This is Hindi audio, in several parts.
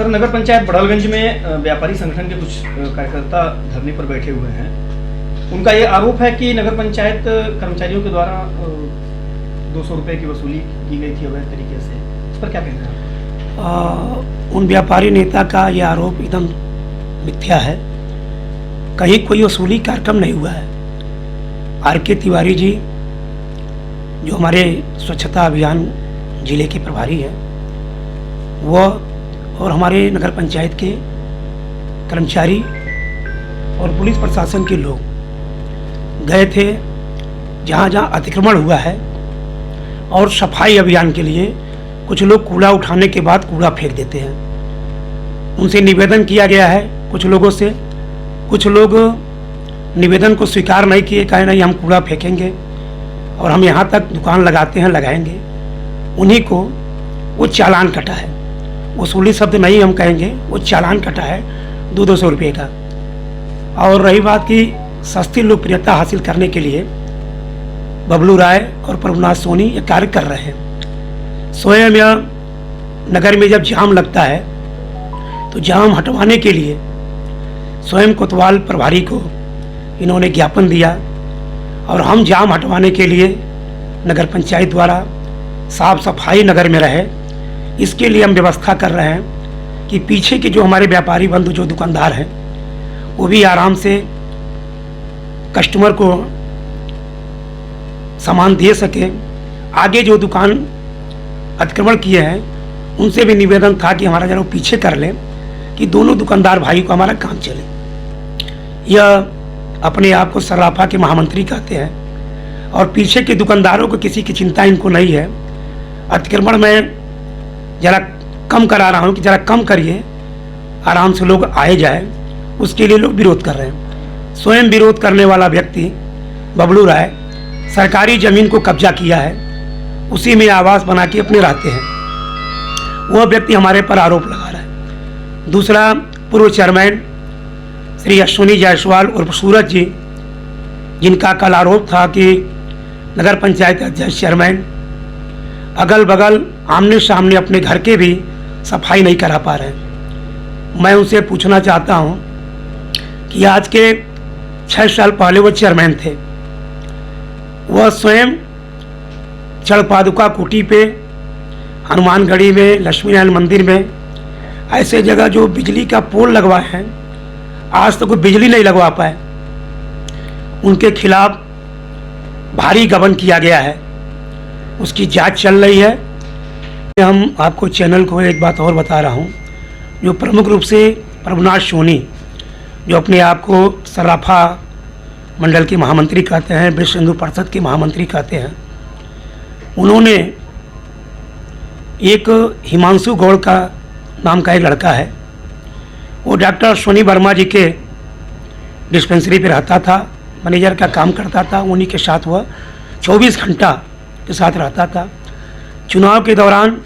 सर, नगर पंचायत बड़ौलगंज में व्यापारी संगठन के कुछ कार्यकर्ता धरने पर बैठे हुए हैं। उनका ये आरोप है कि नगर पंचायत कर्मचारियों के द्वारा 200 रुपये की वसूली की गई थी अवैध तरीके से। इस पर क्या कहना है? उन व्यापारी नेता का ये आरोप एकदम मिथ्या है। कहीं कोई वसूली कार्यक्रम नहीं हुआ है। आर.के. तिवारी जी जो हमारे स्वच्छता अभियान जिले के प्रभारी हैं, वह और हमारे नगर पंचायत के कर्मचारी और पुलिस प्रशासन के लोग गए थे जहाँ जहाँ अतिक्रमण हुआ है, और सफाई अभियान के लिए कुछ लोग कूड़ा उठाने के बाद कूड़ा फेंक देते हैं। उनसे निवेदन किया गया है कुछ लोगों से। कुछ लोग निवेदन को स्वीकार नहीं किए, कहे नहीं हम कूड़ा फेंकेंगे और हम यहाँ तक दुकान लगाते हैं, लगाएंगे। उन्हीं को वो चालान कटा है। वसूली शब्द नहीं हम कहेंगे, वो चालान कटा है 200 रुपये का। और रही बात की सस्ती लोकप्रियता हासिल करने के लिए बबलू राय और प्रभुनाथ सोनी ये कार्य कर रहे हैं। स्वयं यह नगर में जब जाम लगता है तो जाम हटवाने के लिए स्वयं कोतवाल प्रभारी को इन्होंने ज्ञापन दिया, और हम जाम हटवाने के लिए नगर पंचायत द्वारा साफ सफाई नगर में रहे, इसके लिए हम व्यवस्था कर रहे हैं कि पीछे के जो हमारे व्यापारी बंधु जो दुकानदार हैं वो भी आराम से कस्टमर को सामान दे सके। आगे जो दुकान अतिक्रमण किए हैं उनसे भी निवेदन था कि हमारा जरा वो पीछे कर लें कि दोनों दुकानदार भाई को हमारा काम चले। यह अपने आप को सर्राफा के महामंत्री कहते हैं, और पीछे के दुकानदारों को किसी की चिंता इनको नहीं है। अतिक्रमण में जरा कम करा रहा हूँ कि जरा कम करिए, आराम से लोग आए जाए, उसके लिए लोग विरोध कर रहे हैं। स्वयं विरोध करने वाला व्यक्ति बबलू राय सरकारी ज़मीन को कब्जा किया है, उसी में आवास बना के अपने रहते हैं। वह व्यक्ति हमारे पर आरोप लगा रहा है। दूसरा, पूर्व चेयरमैन श्री अश्विनी जायसवाल उर्फ सूरज जी, जिनका कल आरोप था कि नगर पंचायत अध्यक्ष चेयरमैन अगल बगल आमने सामने अपने घर के भी सफाई नहीं करा पा रहे हैं। मैं उनसे पूछना चाहता हूं कि आज के 6 साल पहले वो चेयरमैन थे। वह स्वयं चढ़पादुका कुटी पे, हनुमानगढ़ी में, लक्ष्मी नारायण मंदिर में, ऐसे जगह जो बिजली का पोल लगवाए हैं, आज तक कोई बिजली नहीं लगवा पाए। उनके खिलाफ भारी गबन किया गया है, उसकी जांच चल रही है। हम आपको चैनल को एक बात और बता रहा हूं, जो प्रमुख रूप से प्रभुनाथ सोनी जो अपने आप को सर्राफा मंडल के महामंत्री कहते हैं, विश्व हिंदू परिषद के महामंत्री कहते हैं, उन्होंने एक हिमांशु गौड़ का नाम का एक लड़का है, वो डॉक्टर सोनी वर्मा जी के डिस्पेंसरी पे रहता था, मैनेजर का काम करता था। उन्हीं के साथ वह 24 घंटा के साथ रहता था। चुनाव के दौरान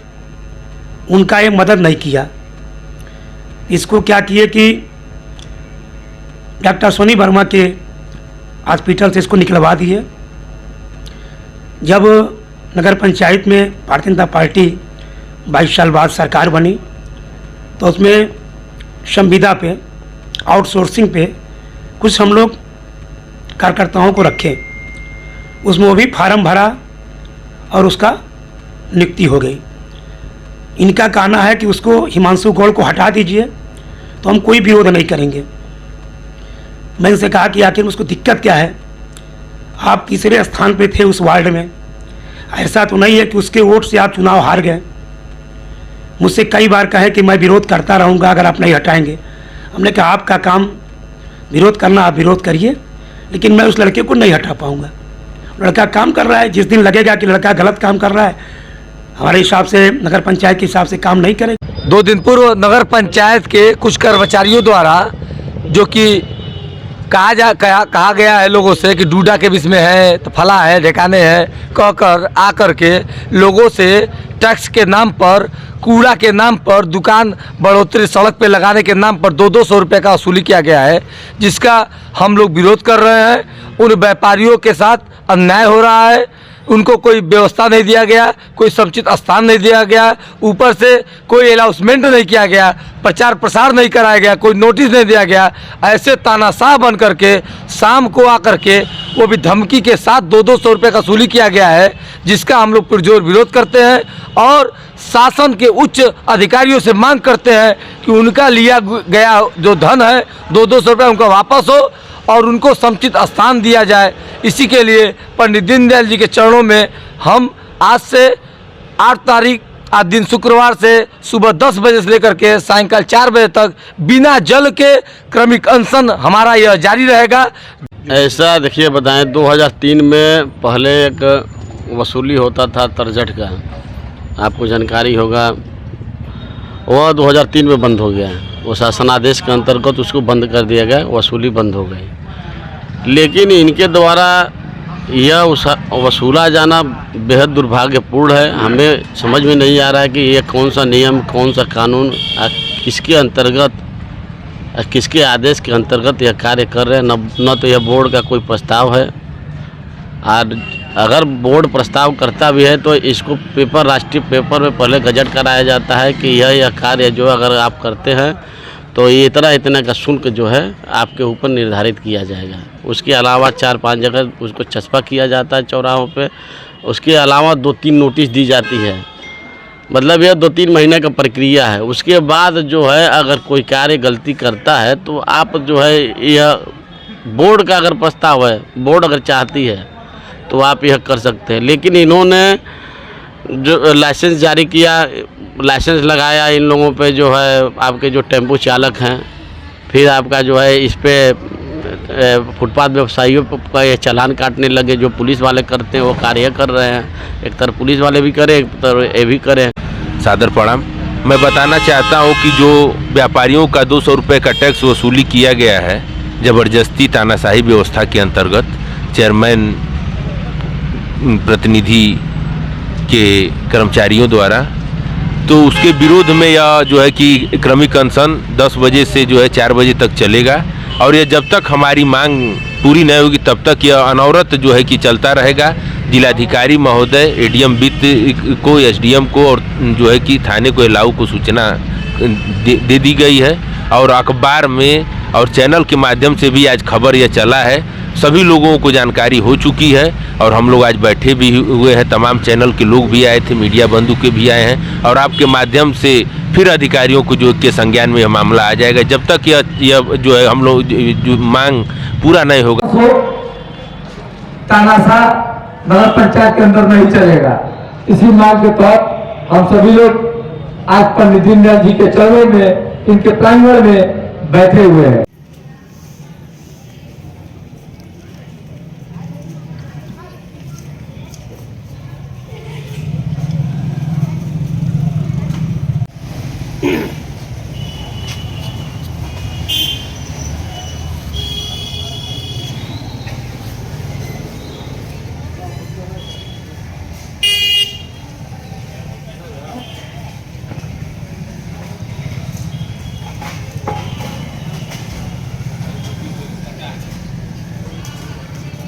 उनका ये मदद नहीं किया। इसको क्या किए कि डॉक्टर सोनी वर्मा के हॉस्पिटल से इसको निकलवा दिए। जब नगर पंचायत में भारतीय जनता पार्टी 22 साल बाद सरकार बनी तो उसमें संविदा पे, आउटसोर्सिंग पे कुछ हम लोग कार्यकर्ताओं को रखे, उसमें वो भी फार्म भरा और उसका नियुक्ति हो गई। इनका कहना है कि उसको हिमांशु गौड़ को हटा दीजिए तो हम कोई विरोध नहीं करेंगे। मैं इनसे कहा कि आखिर उसको दिक्कत क्या है, आप तीसरे स्थान पे थे उस वार्ड में, ऐसा तो नहीं है कि उसके वोट से आप चुनाव हार गए। मुझसे कई बार कहे कि मैं विरोध करता रहूँगा अगर आप नहीं हटाएंगे। हमने कहा आपका काम विरोध करना, आप विरोध करिए, लेकिन मैं उस लड़के को नहीं हटा पाऊँगा। लड़का काम कर रहा है, जिस दिन लगेगा कि लड़का गलत काम कर रहा है, हमारे हिसाब से नगर पंचायत के हिसाब से काम नहीं करेगा। 2 दिन पूर्व नगर पंचायत के कुछ कर्मचारियों द्वारा जो कि कहा गया है लोगों से कि डूडा के बीच में है तो फला है ढेकाने है, कहकर आकर के लोगों से टैक्स के नाम पर, कूड़ा के नाम पर, दुकान बढ़ोतरी सड़क पे लगाने के नाम पर 200 रुपये का वसूली किया गया है, जिसका हम लोग विरोध कर रहे हैं। उन व्यापारियों के साथ अन्याय हो रहा है। उनको कोई व्यवस्था नहीं दिया गया, कोई समुचित स्थान नहीं दिया गया, ऊपर से कोई अनाउंसमेंट नहीं किया गया, प्रचार प्रसार नहीं कराया गया, कोई नोटिस नहीं दिया गया। ऐसे तानाशाह बन करके शाम को आकर के वो भी धमकी के साथ 200 रुपये का वसूली किया गया है, जिसका हम लोग पुरजोर विरोध करते हैं और शासन के उच्च अधिकारियों से मांग करते हैं कि उनका लिया गया जो धन है 200 रुपये उनका वापस हो और उनको समुचित स्थान दिया जाए। इसी के लिए पंडित दीनदयाल जी के चरणों में हम आज से 8 तारीख आज दिन शुक्रवार से सुबह 10 बजे से लेकर के सायंकाल 4 बजे तक बिना जल के क्रमिक अनशन हमारा यह जारी रहेगा। ऐसा देखिए बताएं, 2003 में पहले एक वसूली होता था तरजट का, आपको जानकारी होगा, वह 2003 में बंद हो गया। वो शासनादेश के अंतर्गत उसको बंद कर दिया गया, वसूली बंद हो गई। लेकिन इनके द्वारा यह वसूला जाना बेहद दुर्भाग्यपूर्ण है। हमें समझ में नहीं आ रहा है कि यह कौन सा नियम, कौन सा कानून, किसके अंतर्गत, किसके आदेश के अंतर्गत यह कार्य कर रहे हैं। न तो यह बोर्ड का कोई प्रस्ताव है, और अगर बोर्ड प्रस्ताव करता भी है तो इसको पेपर, राष्ट्रीय पेपर में पहले गजट कराया जाता है कि यह कार्य जो अगर आप करते हैं तो ये इतना का शुल्क जो है आपके ऊपर निर्धारित किया जाएगा। उसके अलावा 4-5 जगह उसको चस्पा किया जाता है चौराहों पे। उसके अलावा 2-3 नोटिस दी जाती है, मतलब यह 2-3 महीने का प्रक्रिया है। उसके बाद जो है अगर कोई कार्य गलती करता है तो आप जो है, यह बोर्ड का अगर प्रस्ताव है, बोर्ड अगर चाहती है तो आप यह कर सकते हैं। लेकिन इन्होंने जो लाइसेंस जारी किया, लाइसेंस लगाया इन लोगों पे, जो है आपके जो टेम्पो चालक हैं, फिर आपका जो है इस पे फुटपाथ व्यवसायियों का ये चालान काटने लगे। जो पुलिस वाले करते हैं वो कार्य कर रहे हैं, एक तरफ पुलिस वाले भी करें, एक तरफ ये भी करें। सादर प्रणाम। मैं बताना चाहता हूँ कि जो व्यापारियों का 200 रुपये का टैक्स वसूली किया गया है ज़बरदस्ती तानाशाही व्यवस्था के अंतर्गत चेयरमैन प्रतिनिधि के कर्मचारियों द्वारा, तो उसके विरोध में यह जो है कि क्रमिक अनशन 10 बजे से जो है 4 बजे तक चलेगा, और यह जब तक हमारी मांग पूरी नहीं होगी तब तक यह अनवरत जो है कि चलता रहेगा। जिलाधिकारी महोदय, एडीएम वित्त को, एसडीएम को और जो है कि थाने को, एलाऊ को सूचना दे दी गई है, और अखबार में और चैनल के माध्यम से भी आज खबर यह चला है। सभी लोगों को जानकारी हो चुकी है और हम लोग आज बैठे भी हुए हैं। तमाम चैनल के लोग भी आए थे, मीडिया बंधु के भी आए हैं, और आपके माध्यम से फिर अधिकारियों को जो के संज्ञान में यह मामला आ जाएगा। जब तक यह जो है हम लोग जो मांग पूरा नहीं होगा, तानाशाह नगर पंचायत के अंदर नहीं चलेगा। इसी मांग के तहत हम सभी लोग आज पंडित दीनदयाल जी के चरणों में, इनके प्रांगण में बैठे हुए हैं।